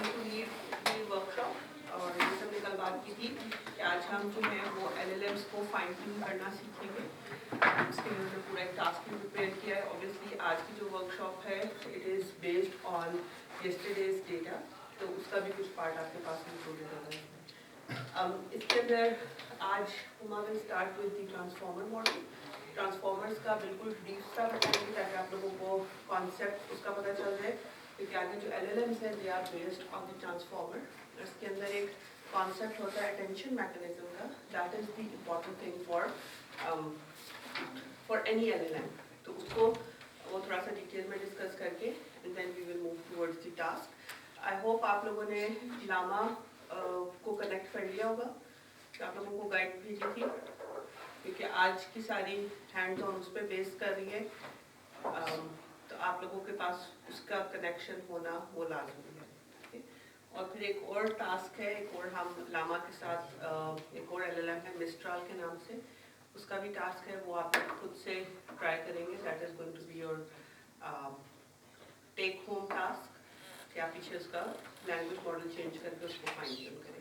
going to lead the workshop और जैसे हमने कल बात की थी कि आज हम जो है वो LLMs को फाइन ट्यून करना सीखेंगे। इसके लिए हमने पूरा एक टास्क भी प्रिपेयर किया है। ऑब्वियसली आज की जो वर्कशॉप है it is based on yesterday's data, तो उसका भी कुछ पार्ट आपके पास इंक्लूडेड होगा। इसके अंदर आज Huma will start with the transformer model. Transformers का बिल्कुल ब्रीफ सा बताएंगे ताकि आप लोगों को कॉन्सेप्ट उसका पता चल जाए, क्योंकि आगे जो LLMs हैं they are based on the transformer. इसके अंदर एक कॉन्सेप्ट होता है अटेंशन मैकेनिज्म का, that is the important thing for any LLM। तो उसको वो थोड़ा सा डिटेल में डिस्कस करके and then we will move towards the task. I hope आप लोगों ने लामा को कनेक्ट कर लिया होगा, तो आप लोगों को गाइड भेजी थी, क्योंकि आज की सारी हैंड्स ऑन उस पर बेस कर रही है। तो आप लोगों के पास उसका कनेक्शन होना वो लाजमी है। और फिर एक और टास्क है, एक और हम लामा के साथ एक और LLM है मिस्ट्राल के नाम से, उसका भी टास्क है, वो आप खुद से ट्राई करेंगे। That is going to be your take home task, कि आप पीछे उसका लैंग्वेज मॉडल चेंज करके उसको फाइन ट्यून करेंगे।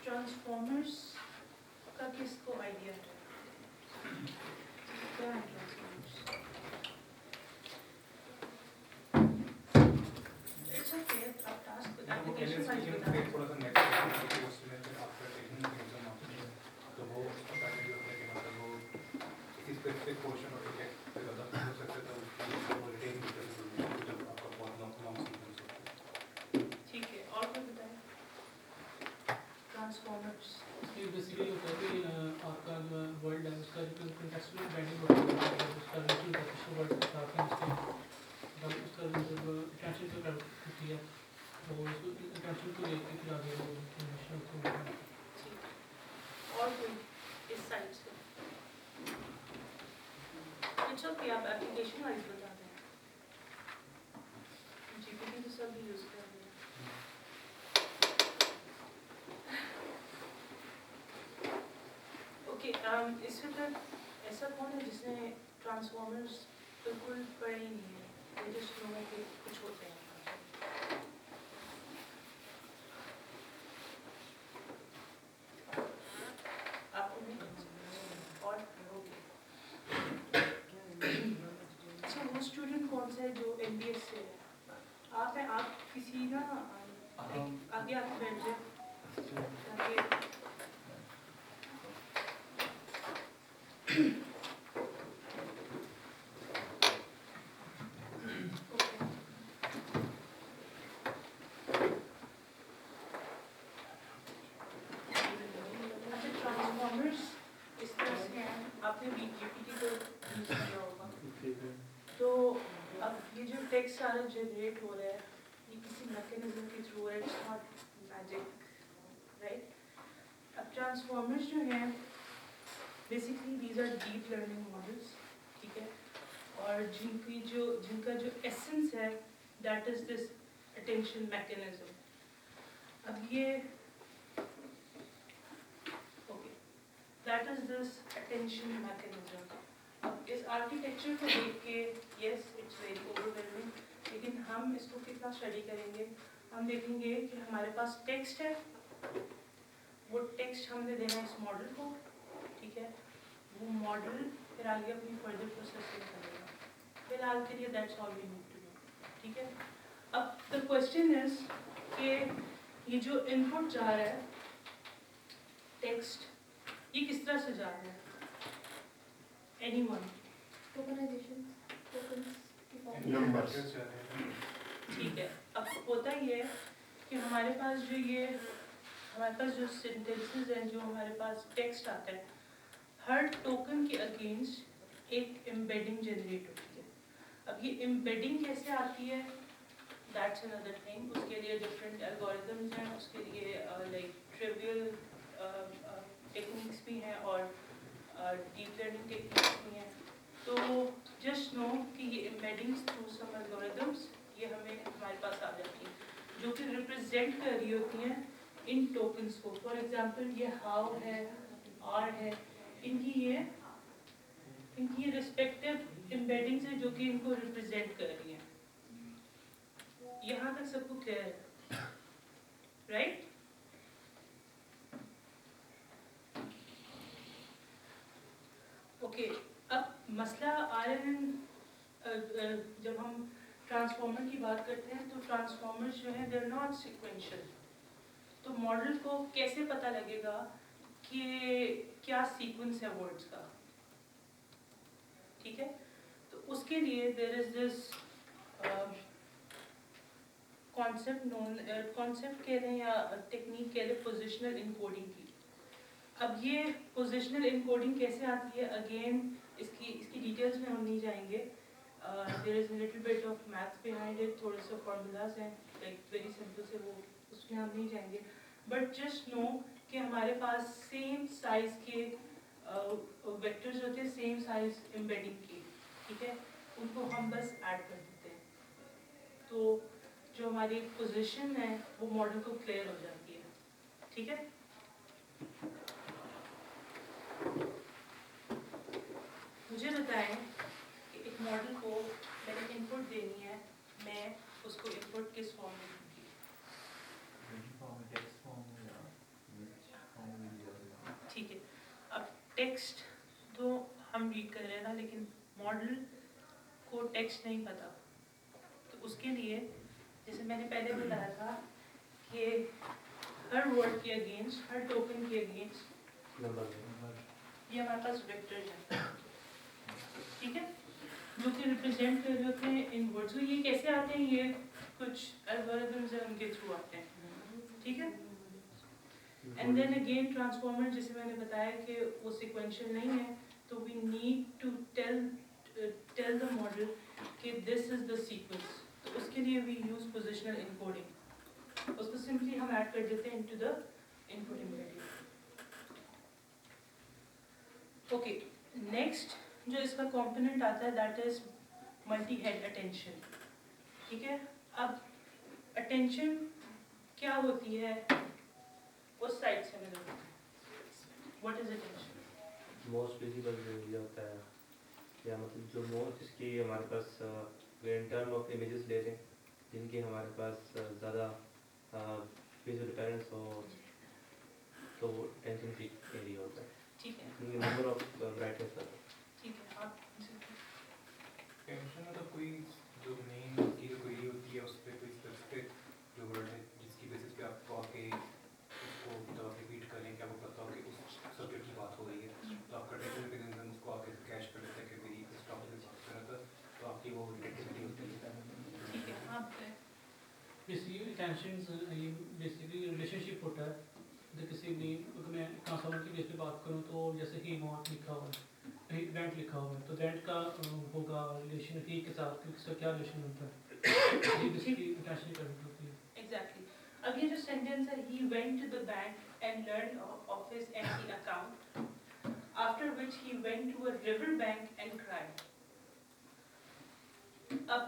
ट्रांसफॉर्मर्स का किसको आइडिया है? क्या है ट्रांसफॉर्मर्स? इट्स ओके, आप टास्क एप्लीकेशन वाइज बता दें। थोड़ा सा नेक्स्ट क्वेश्चन है फिर आपका टेक्निकल एग्जाम आपने तो वो बताने के लिए कि मतलब वो किसी स्पेसिफिक पोर्शन ऑफ प्रोजेक्ट पे ज़्यादा हो सकता है, तो वो रिटेन डिटेल्स जब आपका बहुत लॉन्ग सीक्वेंस होता है। ठीक है, और कोई बताए ट्रांसफॉर्मर्स? ये बेसिकली होता है कि आपका जो वर्ल्ड है उसका जो कंटेक्चुअल ब्रांडिंग होता है, उसका रिलेशन होता है वर्ड के साथ में, उसका जो अटेंशन को करती है वो उसको अटेंशन को लेकर फिर आगे वो इन्फॉर्मेशन को। और कोई इस साइड से? इट्स ओके, आप एप्लीकेशन वाइज बता दें। GPT तो सब यूज़ कर रहे हैं। ओके, इससे फिर ऐसा कौन है जिसने ट्रांसफॉर्मर्स बिल्कुल पढ़े ही नहीं है, ये जस्ट नो कि कुछ होते हैं? आपको नहीं? और अच्छा, वो स्टूडेंट कौन सा है जो MBS से है? आप हैं, आप किसी ना आगे आके बैठ जाए ताकि टेक्स्ट सारा जनरेट हो रहा है, ये किसी मैकेनिज्म के थ्रू है, इट्स नॉट मैजिक, राइट? अब ट्रांसफॉर्मर्स जो हैं basically these are deep learning models, ठीक है, और जिनका जो एसेंस है that is this attention mechanism. अब ये okay, that is this attention mechanism. अब इस आर्किटेक्चर को देख के यस इट्स वेरी ओवरवेलमिंग, लेकिन हम इसको कितना स्टडी करेंगे? हम देखेंगे कि हमारे पास टेक्स्ट है, वो टेक्स्ट हमने देना है इस मॉडल को, ठीक है, वो मॉडल फिर आगे अपनी फर्दर प्रोसेसिंग करेगा। फिलहाल के लिए that's all we need to do, ठीक है। अब द क्वेश्चन इज कि ये जो इनपुट जा रहा है टेक्स्ट, ये किस तरह से जा रहा है? एनीवन? टोकनाइजेशन, टोकन्स की फॉर्म। नंबर्स। ठीक है, अब होता ये है कि हमारे पास जो सेंटेंसेस हैं, जो हमारे पास टेक्स्ट आता है, हर टोकन के अगेंस्ट एक एम्बेडिंग जनरेट होती है। अब ये एम्बेडिंग कैसे आती है? That's another thing. उसके लिए डिफरेंट एल्गोरिदम्स हैं, उसके लिए लाइक ट्रिवियल टेक्निक्स भी हैं और डीप लर्निंग टेक्निक्स भी हैं. तो जस्ट नो कि ये एम्बेडिंग्स थ्रू सम एल्गोरिदम्स ये हमें हमारे पास आ जाती हैं जो कि रिप्रेजेंट कर रही होती हैं इन टोकन्स को. फॉर एग्जांपल ये हाउ है, आर है, इनकी ये रिस्पेक्टिव एम्बेडिंग्स है जो कि इनको रिप्रेजेंट कर रही हैं. यहाँ तक सबको क्लियर है, राइट? ओके, अब मसला जब हम ट्रांसफॉर्मर की बात करते हैं तो ट्रांसफॉर्मर्स जो हैं दे आर नॉट सिक्वेंशियल. तो मॉडल को कैसे पता लगेगा कि क्या सीक्वेंस है वर्ड्स का? ठीक है, तो उसके लिए देयर इज दिस कॉन्सेप्ट कह लें या टेक्निक कह लें पोजिशनल इनकोडिंग की. अब ये पोजिशनल इनकोडिंग कैसे आती है, अगेन इसकी डिटेल्स में हम नहीं जाएंगे. There is little bit of maths behind it, थोड़े से फार्मूलाज हैं लाइक वेरी सिंपल से, वो उसमें हम नहीं जाएंगे. बट जस्ट नो कि हमारे पास सेम साइज के वेक्टर्स होते हैं, सेम साइज एम्बेडिंग के. ठीक है, उनको हम बस ऐड कर देते हैं तो जो हमारी पोजीशन है वो मॉडल को क्लियर हो जाती है. ठीक है, मुझे बताएं कि एक मॉडल को मैंने इनपुट देनी है, मैं उसको इनपुट किस फॉर्म में दूंगी? ठीक है, अब टेक्स्ट तो हम रीड कर रहे हैं ना, लेकिन मॉडल को टेक्स्ट नहीं पता. तो उसके लिए जैसे मैंने पहले बताया था कि हर वर्ड के अगेंस्ट, हर टोकन के अगेंस्ट ये हमारे पास वेक्टर्स हैं. ठीक है, जो कि रिप्रेजेंट कर रहे होते हैं इन वर्ड्स को. ये कैसे आते हैं? ये कुछ एल्गोरिथम्स हैं, उनके थ्रू आते हैं. ठीक है, एंड देन अगेन ट्रांसफॉर्मर, जैसे मैंने बताया कि वो सिक्वेंशियल नहीं है, तो we need to tell the model कि दिस इज द सीक्वेंस. तो उसके लिए वी यूज पोजिशनल इनकोडिंग. उसको सिंपली हम ऐड कर देते हैं into the input embedding. Okay, next जो इसका कंपोनेंट आता है that is multi head attention. ठीक है, अब अटेंशन क्या होती है उस साइड से मैं देखूँ. What is attention? Most visible जो ये होता है, या मतलब जो मोस्ट जिसकी हमारे पास इन टर्म ऑफ इमेजेस ले लें, जिनकी हमारे पास ज़्यादा विजुअल अपीयरेंस हो, तो वो टेंशन फ्री एरिया होता है. ठीक है, नंबर ऑफ ब्राइटनेस होता है. ठीक है, आप टेंशन मतलब कोई जो मेन चीज़ कोई होती है, उस पर कोई स्पेसिफिक जो वर्ड है जिसकी बेसिस पे आपको आके उसको मतलब रिपीट करें, क्या वो पता हो कि उस सब्जेक्ट की बात हो रही है, तो आपका टेंशन मैकेनिज्म उसको आके कैच कर लेता है कि मेरी इस टॉपिक से बात कर रहा था, तो आपकी वो रिलेटिविटी होती है. ठीक है, आप बेसिकली टेंशन्स ये बेसिकली रिलेशनशिप होता है. जैसे किसी भी अगर मैं ट्रांसफॉर्मर की बेस पे बात करूँ तो जैसे कि वॉन्ट लिखा हुआ है, रेंट लिखा हुआ है, तो रेंट का होगा रिलेशन ही के साथ कि इसका क्या रिलेशन होता है, ये बेसिकली टेंशन करनी होती है. एग्जैक्टली. अब ये जो सेंटेंस है, he went to the bank and learned of his empty account, after which he went to a river bank and cried. अब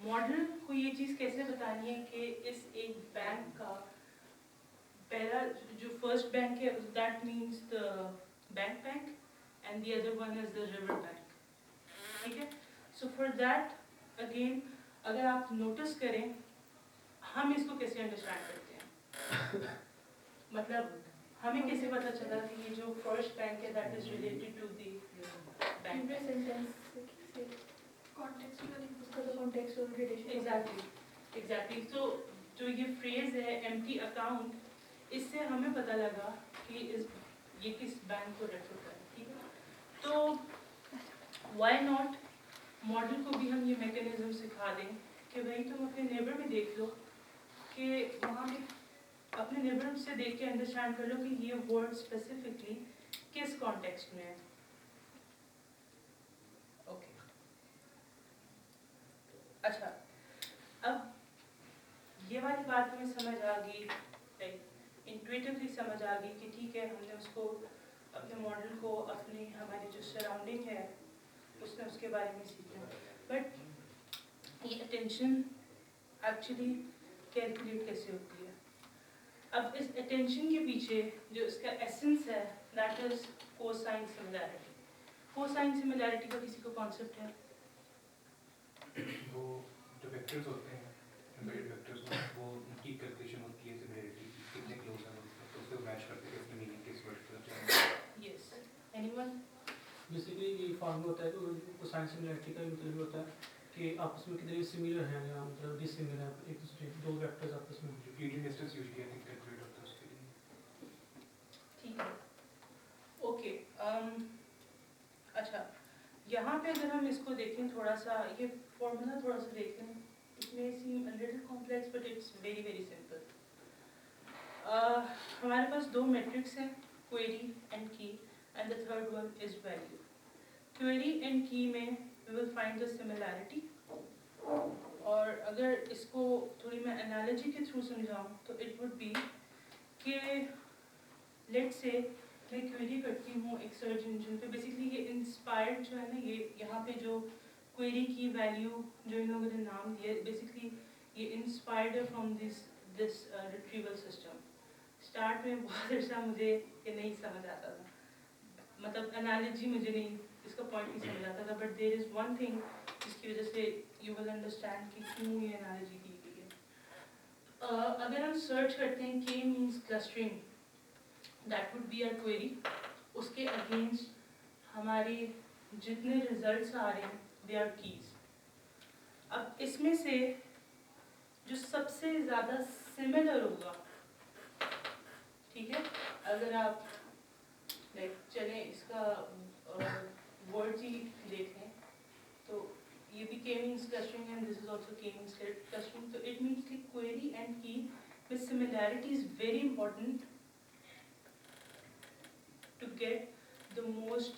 मॉडल को ये चीज़ कैसे बतानी है कि इस एक बैंक का पहला जो फर्स्ट बैंक है that means the bank and the other one is the river bank. ठीक है, सो फॉर दैट अगेन अगर आप नोटिस करें हम इसको कैसे अंडरस्टैंड करते हैं, मतलब हमें कैसे पता चला कि ये जो फर्स्ट बैंक है that is related to the bank. Previous sentence से contextual उसका तो contextual relation. एग्जैक्टली. तो जो ये फ्रेज है एम्प्टी अकाउंट, इससे हमें पता लगा कि ये किस बैंक को रेफर कर. ठीक है, तो व्हाई नॉट मॉडल को भी हम ये मैकेनिज्म सिखा दें कि भाई तुम अपने नेबर में देख लो कि वहाँ पे अपने नेबर से देख के अंडरस्टैंड कर लो कि ये वर्ड स्पेसिफिकली किस कॉन्टेक्स्ट में है. ओके, अच्छा, अब बात हमें समझ आ गई, लाइक इंट्यूटिवली समझ आ गई कि ठीक है, हमने उसको अपने मॉडल को अपनी हमारी जो सराउंडिंग है उसने उसके बारे में सीखा। बट ये अटेंशन एक्चुअली कैलकुलेट कैसे होती है? अब इस अटेंशन के पीछे जो इसका एसेंस है that is cosine similarity. Cosine similarity का किसी को कॉन्सेप्ट है? वो जो वेक्टर्स होते हैं, एम्बेडेड वेक्टर्स, वो उनकी कैलकुलेशन होती है सिमिलैरिटी कितने क्लोज हैं उससे, तो उससे मैच करते हैं इसकी मीनिंग किस वर्ड की तरफ जाएगी। Yes, anyone? बेसिकली ये फार्मूला होता है कि कोसाइन सिमिलैरिटी का मतलब होता है कि आपस में कितने सिमिलर हैं या मतलब डिसिमिलर हैं एक दूसरे दो वेक्टर्स आपस में। जो unit distance usually I think calculate होता है उसके लिए। ठीक है, ओके। अच्छा, यहाँ पे अगर हम इसको देखें थोड़ा सा, ये फॉर्मूला थोड़ा सा देख लें, it may seem a little complex but it's very very simple. हमारे पास दो मैट्रिक्स हैं, query and key, and the third one is value. Query and key में we will find the similarity, और अगर इसको थोड़ी मैं एनालॉजी के थ्रू समझाऊँ तो इट वुड बी कि लेट्स से मैं क्वेरी करती हूँ एक सर्च इंजन पे। बेसिकली ये इंस्पायर्ड जो है ना, ये यहाँ पे जो क्वेरी की वैल्यू जो इन लोगों ने नाम दिया, बेसिकली ये इंस्पायर्ड है from this retrieval system. Start में बहुत अच्छा मुझे ये नहीं समझ आता था, मतलब एनालॉजी मुझे नहीं, इसका पॉइंट नहीं समझ आता था, but there is one thing जिसकी वजह से यू विल अंडरस्टैंड कि क्यों ये एनालॉजी दी गई है। अगर हम सर्च करते हैं K means clustering, that would be our query, उसके अगेंस्ट हमारे जितने रिजल्ट्स आ रहे हैं दे आर कीज। अब इसमें से जो सबसे ज़्यादा सिमिलर होगा, ठीक है, अगर आप लाइक चलें इसका वर्ड ही देख लें, तो ये भी के means clustering and this is also के मीन्स क्लस्टरिंग, तो इट मीन्स कि क्वेरी एंड की with similarity is very important to get the most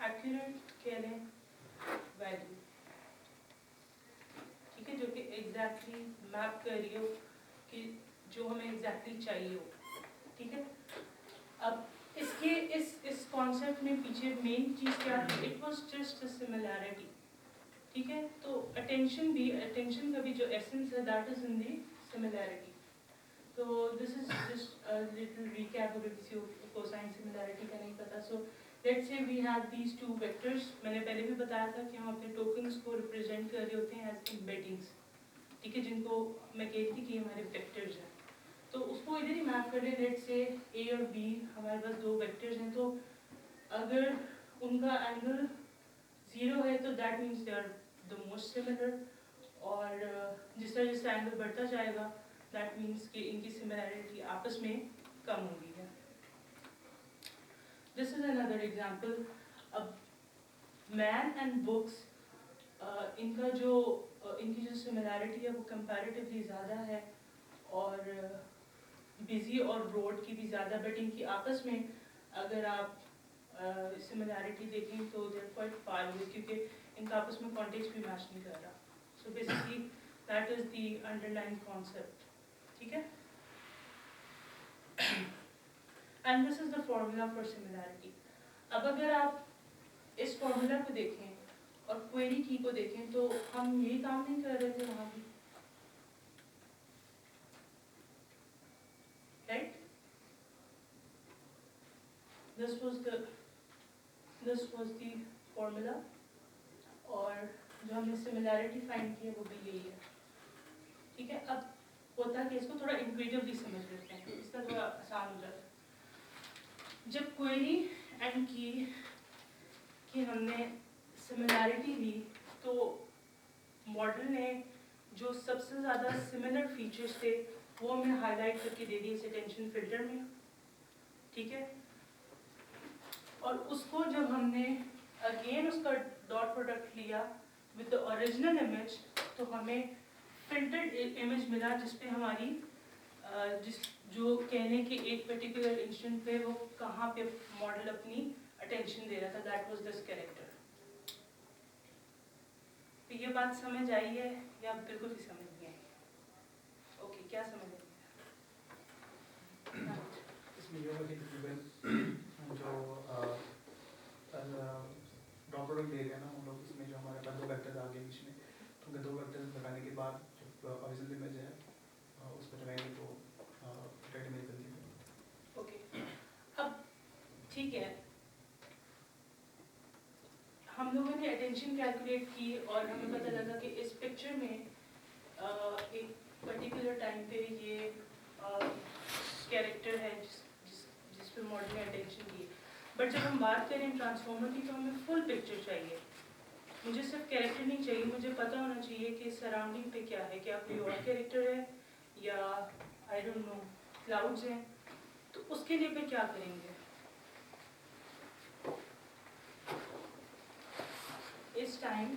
accurate कह लें value, ठीक है, जो कि exactly मैप कर रही हो कि जो हमें exactly चाहिए हो, ठीक है। अब इसके इस कॉन्सेप्ट में पीछे मेन चीज़ क्या थी? It was just a similarity, ठीक है। तो अटेंशन का भी जो एसेंस है that is in the similarity. तो this is just a little recap, अगर किसी को कोसाइन सिमिलैरिटी का नहीं पता। So let's say we have these two vectors. मैंने पहले भी बताया था कि हम अपने टोकन्स को रिप्रेजेंट कर रहे होते हैं एज एम्बेडिंग्स, ठीक है, जिनको मैं कहती थी कि हमारे वेक्टर्स हैं। तो उसको इधर ही मैप कर लें। लेट्स से ए और बी हमारे पास दो वेक्टर्स हैं, तो अगर उनका एंगल 0 है तो that means they are the most similar, और जिस तरह जिसका एंगल बढ़ता जाएगा दैट मीन्स कि इनकी सिमिलैरिटी आपस में कम हो गई है। This is another example. अब मैन एंड बुक्स, इनकी जो सिमिलैरिटी है वो कंपैरेटिवली ज़्यादा है, और बिजी और रोड की भी ज़्यादा, बट इनकी आपस में अगर आप सिमिलैरिटी देखें तो they are quite far away, क्योंकि इनका आपस में कॉन्टेक्स्ट भी मैच नहीं कर रहा। So basically that is the underlying concept, ठीक है। And this is the formula for similarity. अब अगर आप इस फॉर्मूला को देखें और क्वेरी की को देखें तो हम यही काम नहीं कर रहे थे वहाँ भी, right? This was the formula, और जो हमने सिमिलैरिटी फाइंड की है वो भी यही है, ठीक है। अब होता कि इसको थोड़ा इंट्यूटिवली समझ लेते हैं, इसका थोड़ा आसान हो जाता है। जब क्वेरी एंड की हमने सिमिलैरिटी ली तो मॉडल ने जो सबसे ज़्यादा सिमिलर फीचर्स थे वो हमें हाईलाइट करके दे दिए इस अटेंशन फिल्टर में, ठीक है। और उसको जब हमने अगेन उसका डॉट प्रोडक्ट लिया विद द ओरिजिनल इमेज, तो हमें फिल्टर्ड इमेज मिला जिसपे हमारी जो कहने के एक पर्टिकुलर इंस्टेंट पे वो कहाँ पे मॉडल अपनी अटेंशन दे रहा था, दैट वाज दिस कैरेक्टर। तो ये बात समझ आई है या बिल्कुल ही समझ नहीं आई? इवन जो ड्रॉप प्रोडक्ट ले रहे हैं ना हम लोग, इसमें जो हमारे पास 2 वेक्टर्स आ गए बीच में, तो उनके 2 वेक्टर्स लगाने के बाद जो ओरिजिनल इमेज है उस पर लगाएंगे तो रेड इमेज बनती है। ओके, अब ठीक है, हम लोगों ने अटेंशन कैलकुलेट की और हमें पता लगा कि इस पिक्चर में एक पर्टिकुलर टाइम पे ये कैरेक्टर है जिस पे मॉडल ने अटेंशन की। बट जब हम बात करें ट्रांसफॉर्मर की तो हमें फुल पिक्चर चाहिए। मुझे सिर्फ कैरेक्टर नहीं चाहिए, मुझे पता होना चाहिए कि सराउंडिंग पे क्या है, क्या कोई और कैरेक्टर है या आई डोंट नो क्लाउड्स हैं, तो उसके लिए फिर क्या करेंगे। इस टाइम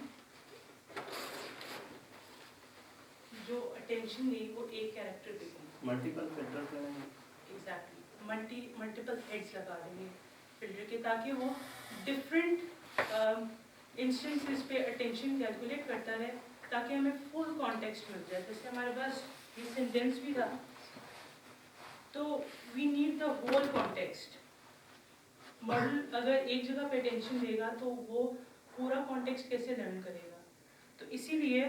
जो अटेंशन ली वो एक कैरेक्टर पे की, मल्टीपल फिल्टर करेंगे। एग्जैक्टली मल्टीपल हेड्स लगा देंगे फिल्टर के, ताकि वो different instances pay attention calculate करता रहे, ताकि हमें फुल कॉन्टेक्स्ट मिल जाए। जैसे हमारे पास ये सेंटेंस भी था, तो we need the whole context. Model अगर एक जगह पे अटेंशन देगा तो वो पूरा कॉन्टेक्स्ट कैसे लर्न करेगा। तो इसीलिए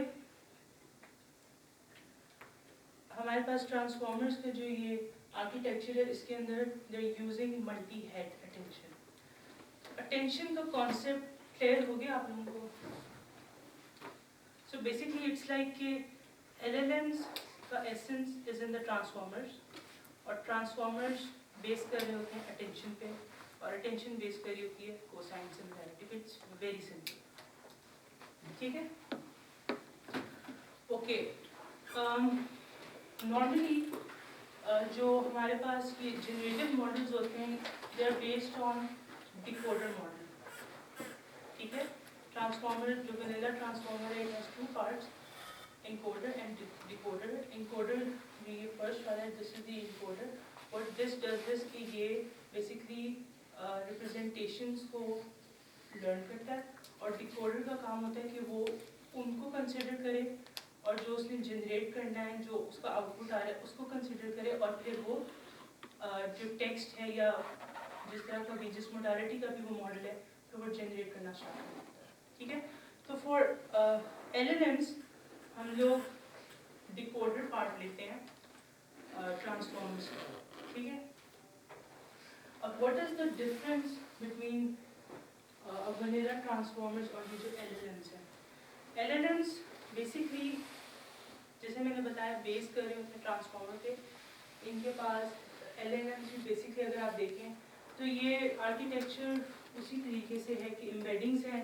हमारे पास ट्रांसफॉर्मर्स का जो ये आर्किटेक्चर है, इसके अंदर they are using multi head attention. Attention का कॉन्सेप्ट क्लियर हो गया आप लोगों को। सो बेसिकली इट्स लाइक कि LLMs का essence is in the transformers, और ट्रांसफॉर्मर्स बेस कर रहे होते हैं अटेंशन पे, और अटेंशन बेस कर रही होती है कोसाइन सिमिलैरिटी पे। इट्स वेरी सिंपल, ठीक है। ओके, नॉर्मली जो हमारे पास ये जनरेटिव मॉडल्स होते हैं, they are based on decoder model, ठीक है। ट्रांसफॉर्मर जो वैनिला ट्रांसफॉर्मर है, it has 2 parts, encoder and decoder. Encoder ये फर्स्ट वाला है, दिस इज द encoder। और दिस डज दिस कि ये बेसिकली रिप्रेजेंटेशंस को लर्न करता है, और डिकोडर का काम होता है कि वो उनको कंसिडर करे और जो उसने जनरेट करना है, जो उसका आउटपुट आ रहा है उसको कंसिडर करे, और फिर वो जो टेक्स्ट है या जिस तरह का भी जिस मोडालिटी का भी वो मॉडल है तो वो जनरेट करना स्टार्ट करता है, ठीक है। तो फॉर LLMs हम लोग डिकोडर पार्ट लेते हैं ट्रांसफॉर्मर्स का, ठीक है। अब what is the difference between vanilla transformers और ये जो LLMs हैं। LLMs बेसिकली जैसे मैंने बताया बेस कर रहे होते हैं ट्रांसफॉर्मर पे। इनके पास LLMs भी बेसिकली अगर आप देखें तो ये आर्किटेक्चर उसी तरीके से है कि एम्बेडिंग्स हैं,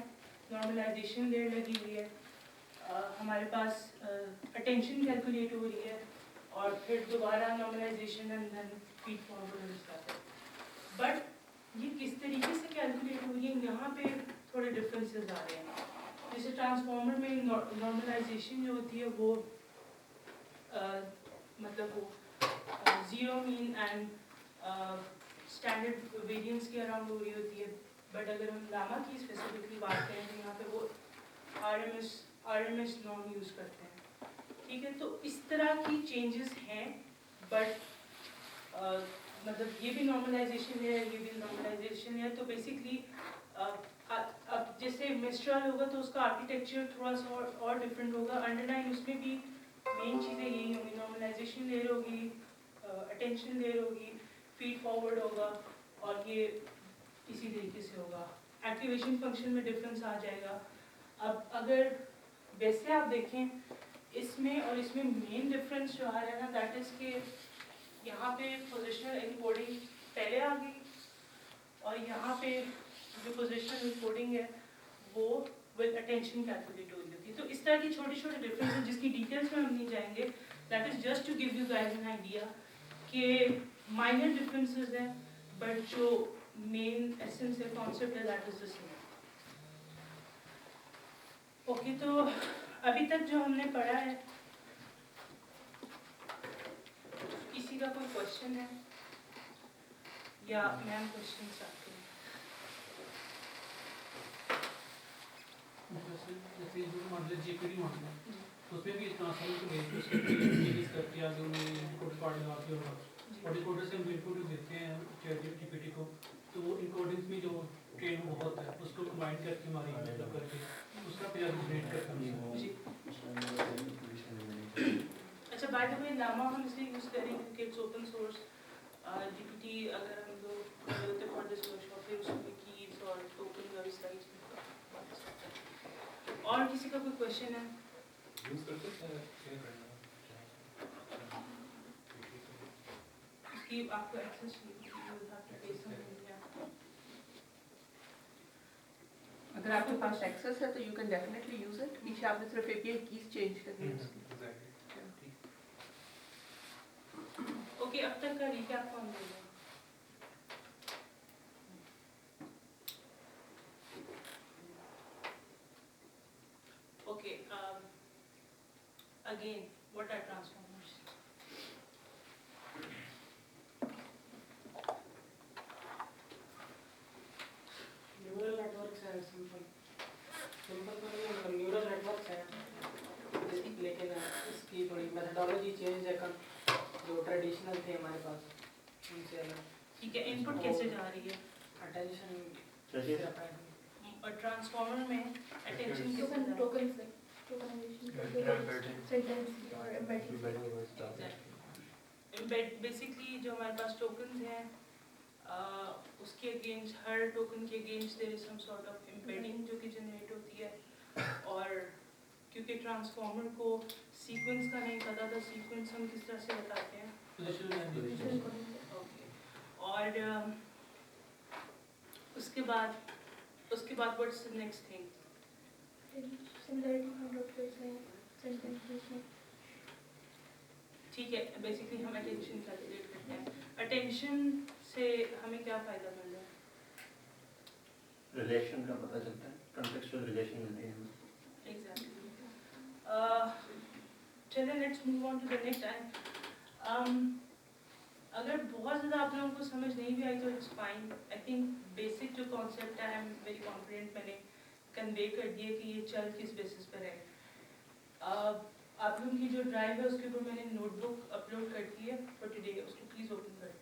नॉर्मलाइजेशन लेयर लगी हुई है, हमारे पास अटेंशन कैलकुलेट हो रही है, और फिर दोबारा normalisation and then feed forward जाता है। बट ये किस तरीके से कैलकुलेट हो रही है, यहाँ पे थोड़े डिफरेंसेस आ रहे हैं। जैसे ट्रांसफॉर्मर में नॉर्मलाइजेशन जो होती है वो मतलब वो zero mean and standard variance के अराउंड हो रही होती है। बट अगर हम लामा की स्पेसिफिकली बात करें तो यहाँ पे वो RMS नॉर्म यूज़ करते हैं, ठीक है। तो इस तरह की चेंजेस हैं, बट मतलब ये भी नॉर्मलाइजेशन है, ये भी नॉर्मलाइजेशन है। तो बेसिकली अब जैसे मिस्ट्रल होगा तो उसका आर्किटेक्चर थोड़ा सा और डिफरेंट होगा। अंडरलाइन उसमें भी मेन चीज़ें यही होंगी, नॉर्मलाइजेशन लेयर होगी, अटेंशन लेयर होगी, फीड फॉरवर्ड होगा, और ये इसी तरीके से होगा। एक्टिवेशन फंक्शन में डिफरेंस आ जाएगा। अब अगर वैसे आप देखें इसमें और इसमें मेन डिफरेंस जो आ रहा है ना, दैट इज़ के यहाँ पे पोजिशनल एनकोडिंग पहले आ गई, और यहाँ पे जो पोजिशनल एनकोडिंग है वो विद अटेंशन कैलकुलेट हो रही है। तो इस तरह की छोटी छोटी डिफरेंस है जिसकी डिटेल्स में हम नहीं जाएंगे। That is just to give you guys an idea कि माइनर डिफरेंसेस हैं, बट जो मेन एसेंस है, कॉन्सेप्ट है, that is the same. Okay, तो अभी तक जो हमने पढ़ा है, किसी का कोई क्वेश्चन है या मैम क्वेश्चन चाहते हैं? जैसे जो मॉडल JPD मॉडल है उसमें भी ट्रांसफॉर्मर को बेस करके आगे उन्हें डिकोडर पार्ट लगा के होगा, और डिकोडर से हम इनपुट देते हैं ChatGPT को, तो वो इनकोडिंग्स में जो ट्रेन बहुत है उसको कंबाइन करके हमारी मतलब करके उसका फिर जनरेट करता है। जी। अच्छा, बाय द वे लामा हम इसलिए यूज़ करेंगे क्योंकि इट्स ओपन सोर्स। GPT अगर हम लोग करते फॉर दिस वर्कशॉप फिर उसमें कीज और टोकन और स्लाइड्स में। और किसी का कोई क्वेश्चन है? यूज़ करते हैं क्या करना कि आपको एक्सेस चाहिए, you will have to pay something, yeah. अगर आपके पास एक्सेस है तो you can definitely use it. Isha आपने सिर्फ API कीज चेंज करनी है उसकी। एग्जैक्टली। ओके, अब तक का रिकैप कौन देगा? Okay, again what are transformers? Neural networks हैं, सिंपल तो नहीं है, मतलब न्यूरल नेटवर्क्स हैं, लेकिन इसकी थोड़ी मेथडोलॉजी चेंज है। जो ट्रेडिशनल थे हमारे पास उनसे अलग। ठीक है, इनपुट कैसे जा रही है? अटेंशन और ट्रांसफॉर्मर में अटेंशन कैसे टोकन जा रही टोकन से टोकनाइजेशन सेंटेंस और एम्बेडिंग। है? बेसिकली जो हमारे पास टोकन्स हैं उसके अगेंस्ट, हर टोकन के against there is some sort of embedding जो कि जनरेट होती है। और क्योंकि ट्रांसफॉर्मर को सीक्वेंस का नहीं पता था, सीक्वेंस हम किस तरह से बताते हैं? Position okay. और उसके बाद what's the next thing? Similarity find out करते हैं सेंटेंसेस में। ठीक है, बेसिकली हम अटेंशन कैलकुलेट करते हैं। अटेंशन से हमें क्या फ़ायदा मिल रहा है? रिलेशन का पता चलता है, कॉन्टेक्चुअल रिलेशन मिलती है हमें। एग्जैक्टली। चलिए let's move on to the next time. अगर बहुत ज़्यादा आप लोगों को समझ नहीं भी आई तो it's fine. I think basic जो कॉन्सेप्ट है, आई एम वेरी कॉन्फिडेंट मैंने कन्वे कर दिए कि ये चल किस बेसिस पर है। आप लोगों की जो ड्राइव है उसके ऊपर मैंने नोटबुक अपलोड कर दी है फॉर टुडे, उसको प्लीज़ ओपन कर दें।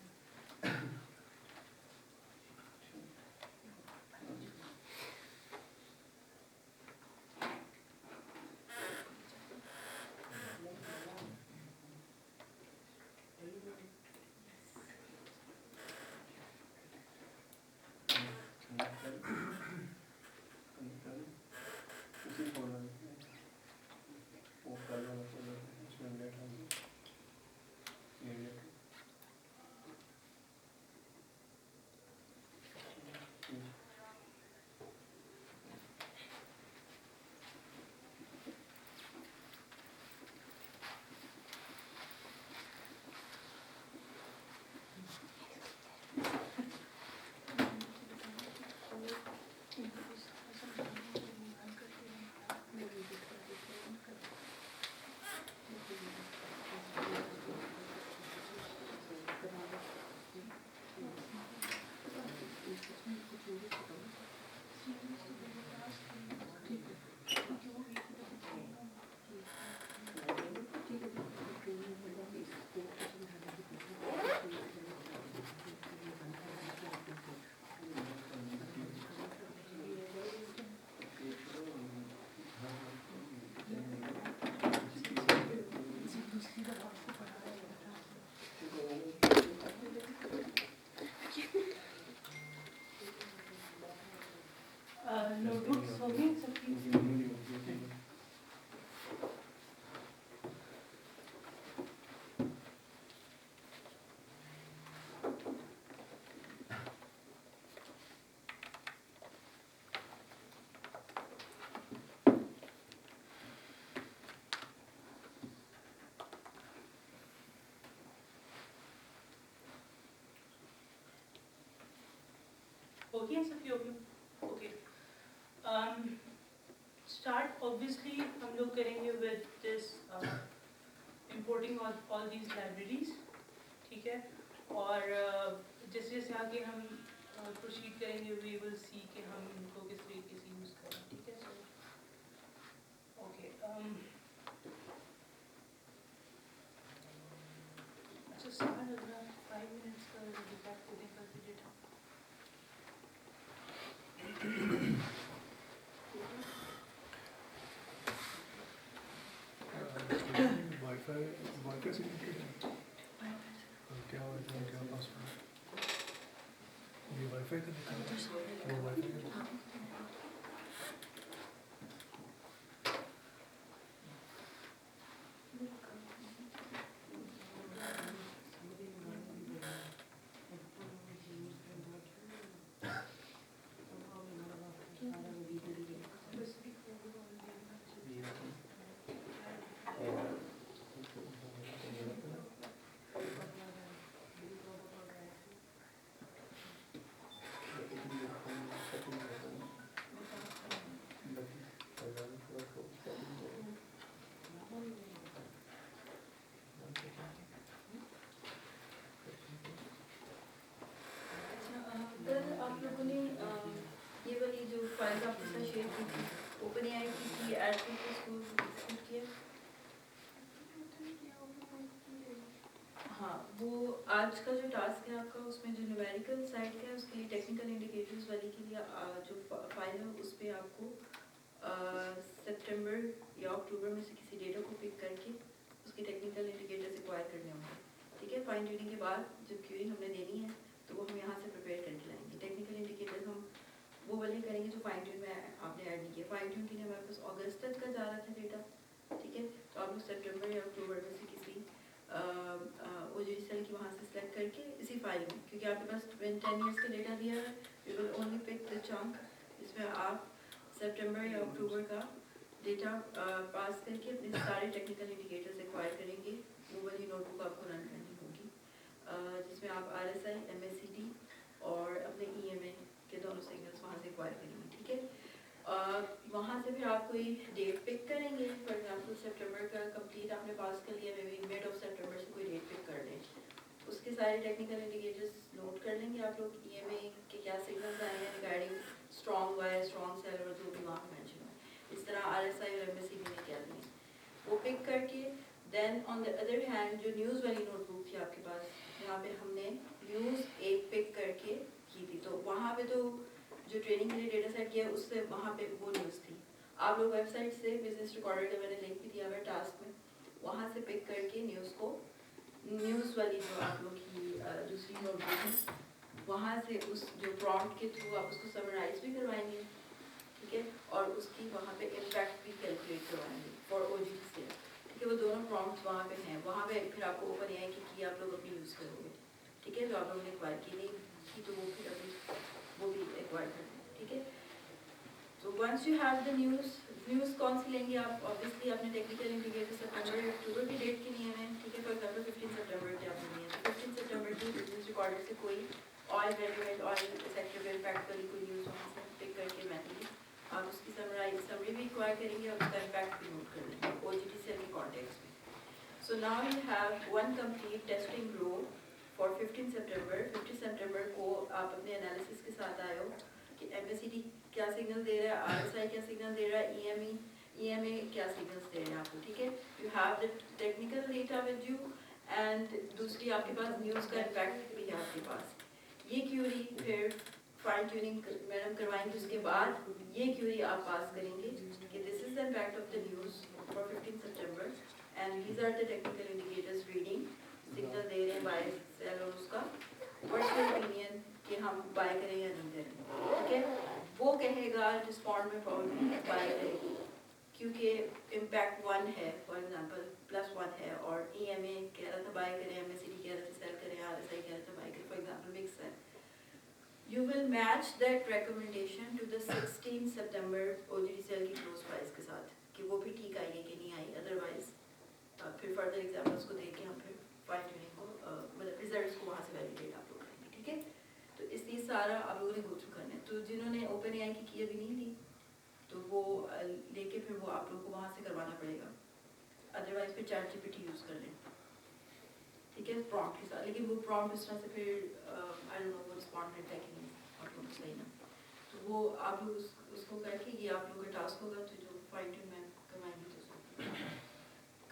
नोटबुक्स हो गई सबकी? Okay, सबकी होगी? Okay. Start obviously हम लोग करेंगे with this importing all these libraries, ठीक है? और जैसे जैसे आगे हम proceed करेंगे we will see कि हम इनको किस तरीके से use करें, ठीक है? So, okay. अच्छा, start हो रहा है। will be back to the data. Wifi से कनेक्टेड है क्या क्या पासवर्ड ये वाईफाई का दिखा रहा है वो वाईफाई का कल आप लोगों ने ये वाली जो फाइल आपके साथ शेयर की थी ओपन एआई की ऐड करके इसको एग्जीक्यूट किया। हाँ, वो आज का जो टास्क है आपका उसमें जो न्यूमेरिकल साइड का है उसके लिए टेक्निकल इंडिकेटर्स वाली के लिए जो फाइल है उस पर आपको सितंबर या अक्टूबर में से किसी डेटा को पिक करके उसके टेक्निकल इंडिकेटर्स एक्वायर करने होंगे। ठीक है, फाइन ट्यूनिंग के बाद जब क्यूरी हमने देनी है तो वो हम यहाँ से प्रिपेयर करके लाएंगे। टेक्निकल इंडिकेटर्स हम वो वाले करेंगे जो फाइन ट्यून में आपने ऐड नहीं किया। फाइन ट्यून के लिए हमारे पास अगस्त तक का जा रहा था डेटा। ठीक है, तो आप लोग सितंबर या अक्टूबर में से किसी ओजीडी सेल की वहाँ से सिलेक्ट करके इसी फाइल में, क्योंकि आपके पास 10 ईयर्स का डेटा दिया है, we will only pick the chunk इसमें आप सितंबर या अक्टूबर का डेटा पास करके अपने सारे टेक्निकल इंडिकेटर्स एक्वायर करेंगे। वो वाली नोटबुक आपको रन करनी होगी जिसमें आप RSI, MACD और अपने EMA के दोनों सिग्नल्स वहाँ से एक्वायर करेंगे। ठीक है, वहाँ से फिर आप कोई डेट पिक करेंगे। फॉर एग्जांपल सितंबर का कंप्लीट आपने पास कर लिया, मे बी मिड ऑफ सितंबर से कोई डेट पिक कर लें, उसके सारे टेक्निकल इंडिकेटर्स नोट कर लेंगे आप लोग। EMA के क्या सिग्नल्स आए हैं regarding strong wire, strong cell और जो भी वहाँ मेंशन हो। इस तरह RSI और MACD ने क्या दिए वो पिक करके then on the other hand जो न्यूज़ वाली नोटबुक थी आपके पास, यहाँ पे हमने न्यूज़ एक पिक करके की थी। तो वहाँ पे तो जो ट्रेनिंग के लिए डेटा सेट किया उससे वहाँ पे वो न्यूज़ थी। आप लोग वेबसाइट से बिजनेस रिकॉर्डर का मैंने लिंक भी दिया हुआ टास्क में, वहाँ से पिक करके न्यूज़ को, न्यूज़ वाली जो आप लोग की दूसरी नोटबुक है वहाँ से उस जो प्रॉम्प्ट के थ्रू आप उसको समराइज भी करवाएंगे। ठीक है, और उसकी वहाँ पे इम्पैक्ट भी कैलकुलेट करवाएंगे फॉर OGD से। ठीक है, वो दोनों प्रॉम्प्ट्स वहाँ पे हैं, वहाँ पे फिर आपको ओपन एआई की आप लोग अपनी यूज़ करोगे। ठीक है, जो आप लोगों ने एक्वायर की नहीं की तो वो फिर अभी वो भी एक्वायर करना है। ठीक है, तो once you have the news कौन सी लेंगे आप, ऑब्वियसली अपने टेक्निकल इंडिकेटर सितंबर अक्टूबर की डेट की लिए हैं। ठीक है, फॉर एग्जाम्पल 15 सितंबर की आपने लिए हैं, 15 सितंबर की बिजनेस रिकॉर्डर से कोई ऑयल रेगुलेट ऑयल सेक्टर में इम्पैक्ट वाली कोई न्यूज़ वहाँ से पिक करके मैनुअली आप उसकी समरी भी एक्वायर करेंगे और उसका इम्पैक्ट भी नोट कर लेंगे OGD सेल के कॉन्टेक्स्ट में। So now you have one complete testing row for 15 September. 15 सितंबर को आप अपने एनालिसिस के साथ आए हो कि MACD क्या सिग्नल दे रहा है, RSI क्या सिग्नल दे रहा है, EMA क्या सिग्नल्स दे रहे हैं आपको। ठीक है, you have the technical data with you and दूसरी आपके पास न्यूज़ का इम्पैक्ट भी है आपके पास। ये क्यूरी फिर फाइन ट्यूनिंग मैडम करवाएंगे, उसके बाद ये क्यूरी आप पास करेंगे कि this is the impact of the news for 15 सितंबर and these are the technical indicators reading signal दे रहे हैं बाय सेल और उसका व्हाट्स योर ओपिनियन कि हम बाय करें या नहीं करें। ठीक है, वो कहेगा रिस्पॉन्ड में प्रॉब्लम बाय करेगी क्योंकि इम्पैक्ट 1 है, फॉर एग्जांपल +1 है और EMA कह रहा था बाय करें, MACD कह रहा था सेल करें, RSI कह रहा था बाय करें, फॉर एग्जांपल मिक्स है। You will match that recommendation to the 16 September OGD cell की क्लोज प्राइस के साथ कि वो भी ठीक आई है कि नहीं आई। अदरवाइज फिर फर्दर एग्जाम्पल्स को देख के हम फिर फाइन ट्यूनिंग को मतलब रिजल्ट्स को वहाँ से वैलिडेट आप लोग करेंगे। ठीक है, तो इसलिए सारा आप लोगों ने गो थ्रू करना है। तो जिन्होंने ओपन एआई की अभी नहीं ली तो वो लेके फिर वो आप लोग को वहाँ से करवाना पड़ेगा, अदरवाइज फिर ChatGPT यूज़ कर लें। ठीक है, प्रॉम्प्ट के साथ, लेकिन वो प्रॉम्प्ट इस तरह से फिर आई डोंट नो वो रिस्पॉन्ड करता है कि नहीं आप लोग सही ना, तो वो आप लोग उसको करके ये आप लोगों का टास्क होगा। तो जो फाइन ट्यून में करवाएंगे तो उसको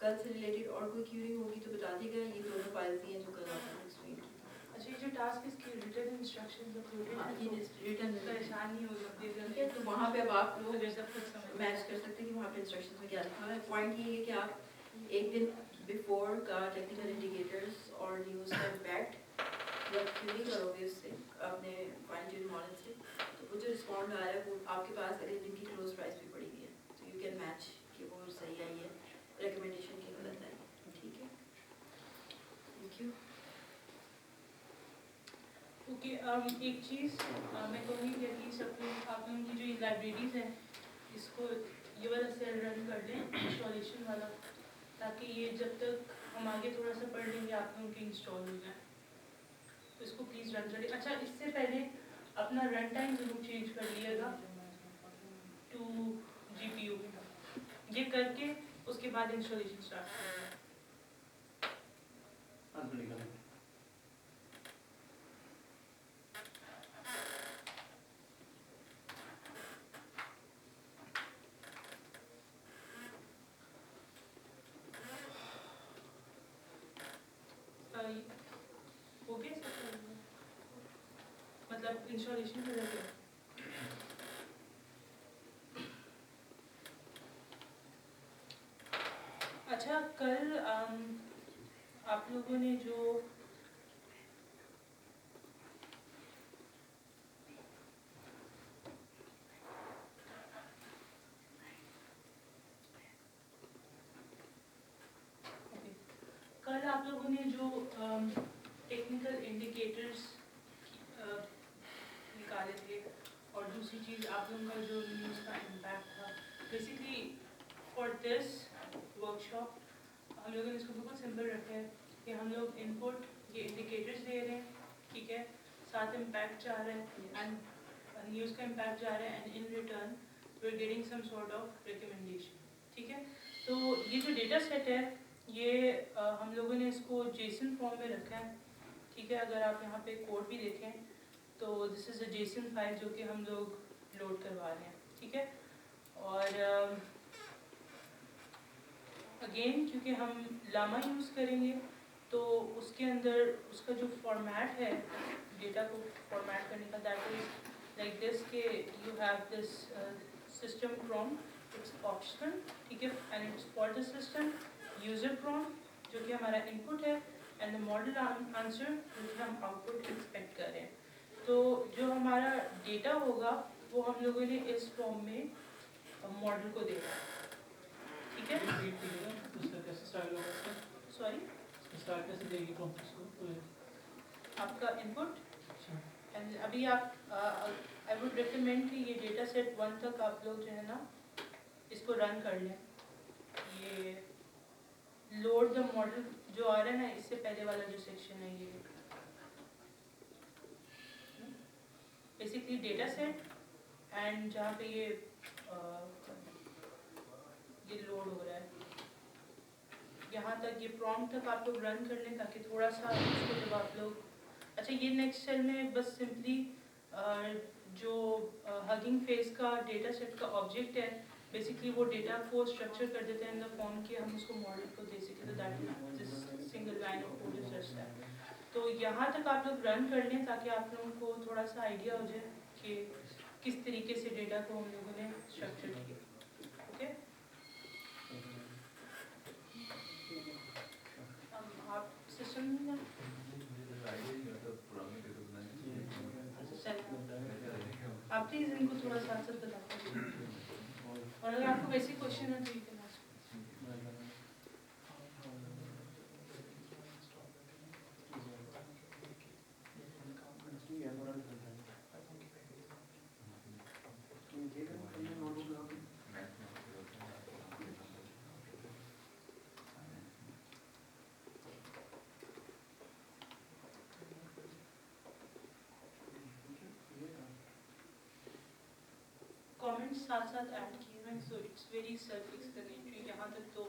कल से रिलेटेड और कोई क्यूरी होगी तो बता देगा। ये दोनों फाइल्स ही हैं जो कल आपने एक्सप्लेन की। अच्छा, ये जो कोई टास्क इसकी रिटन इंस्ट्रक्शंस अपलोडेड हाँ, है ये तो रिटर्न परेशान नहीं होगा ठीक है, फिर तो वहाँ पे अब आप लोग अगर सब कुछ समझ मैच कर सकते हैं कि वहाँ पे इंस्ट्रक्शंस में क्या लिखा हुआ है। पॉइंट ये है कि आप एक दिन बिफोर का टेक्निकल इंडिकेटर्स और न्यूज़ का इम्पैक्ट जब क्यूरी करोगे उससे अपने फाइन ट्यून मॉडल से, तो वो जो रिस्पॉन्ड आ रहा है वो आपके पास अगर जिनकी क्लोज प्राइस भी पड़ी हुई है तो यू कैन मैच कि वो सही आई है, रिकमेंडेशन की गलत है। ठीक है, थैंक यू। ओके एक चीज़ मैं कहूँगी कि एटलीस्ट अपने आप लोगों की जो ये लाइब्रेरीज हैं इसको ये वाला सेल रन कर दें इंस्टॉलेशन वाला, ताकि ये जब तक हम आगे थोड़ा सा पढ़ लेंगे आप लोगों के इंस्टॉल हो जाए, तो इसको प्लीज़ रन करें। अच्छा, इससे पहले अपना रन टाइम जरूर चेंज कर लिएगा टू GPU, ये करके उसके बाद इंस्टॉलेशन स्टार्ट करेंगे। हो गया मतलब इंस्टॉलेशन हो गया। अच्छा, कल आप लोगों ने जो कल आप लोगों ने जो टेक्निकल इंडिकेटर्स निकाले थे और दूसरी चीज़ आप लोगों का जो न्यूज़ का इम्पैक्ट था, बेसिकली फॉर दिस वर्कशॉप हम लोगों ने इसको बिल्कुल सिंपल रखा है कि हम लोग इनपुट ये इंडिकेटर्स दे रहे हैं, ठीक है, साथ इम्पैक्ट जा रहा है एंड न्यूज़ का इम्पैक्ट जा रहा है and in return we are getting some sort of recommendation. ठीक है, तो ये जो डेटा सेट है ये हम लोगों ने इसको जेसन फॉर्म में रखा है। ठीक है, अगर आप यहाँ पे कोड भी देखें तो this is a JSON file जो कि हम लोग लोड करवा रहे हैं। ठीक है, और अगेन क्योंकि हम लामा यूज़ करेंगे तो उसके अंदर उसका जो फॉर्मेट है डेटा को फॉर्मेट करने का, दैट इज़ लाइक दिस के you have this system prompt, it's optional. ठीक है, and it's for the system user prompt जो कि हमारा इनपुट है एंड द मॉडल आंसर जो कि हम आउटपुट एक्सपेक्ट कर रहे हैं। तो जो हमारा डेटा होगा वो हम लोगों ने इस फॉर्म में मॉडल को देना है। ठीक है, उसका कैसे स्टाइल होगा इसका? सॉरी, स्टाइल कैसे देगी प्रॉम्प्ट को? आपका इनपुट एंड अभी आप आई वुड रिकमेंड कि ये डेटा सेट 1 तक आप लोग जो है ना इसको रन कर लें। ये लोड द मॉडल जो आ रहा है ना, इससे पहले वाला जो सेक्शन है ये बेसिकली डेटा सेट एंड जहाँ पे ये लोड हो रहा है यहाँ तक, ये प्रॉम्प्ट तक आप लोग रन कर लें ताकि थोड़ा सा इसको जब आप लोग, अच्छा ये नेक्स्ट सेल में बस सिंपली जो हगिंग फेस का डेटा सेट का ऑब्जेक्ट है बेसिकली वो डेटा को स्ट्रक्चर कर देते हैं इन द फॉर्म कि हम उसको मॉडल को दे सकें, तो that this single line of code is just that. तो यहाँ तक आप लोग रन कर लें ताकि आप लोगों को थोड़ा सा आइडिया हो जाए कि किस तरीके से डेटा को हम लोगों ने स्ट्रक्चर किया। ओके, आप सिस्टम में आप प्लीज़ इनको थोड़ा साथ साथ बताते हैं और अगर आपको वैसे क्वेश्चन है तो यू कैन आस्क। कमेंट्स साथ साथ ऐड किए हैं, so it's very self explanatory. यहाँ तक तो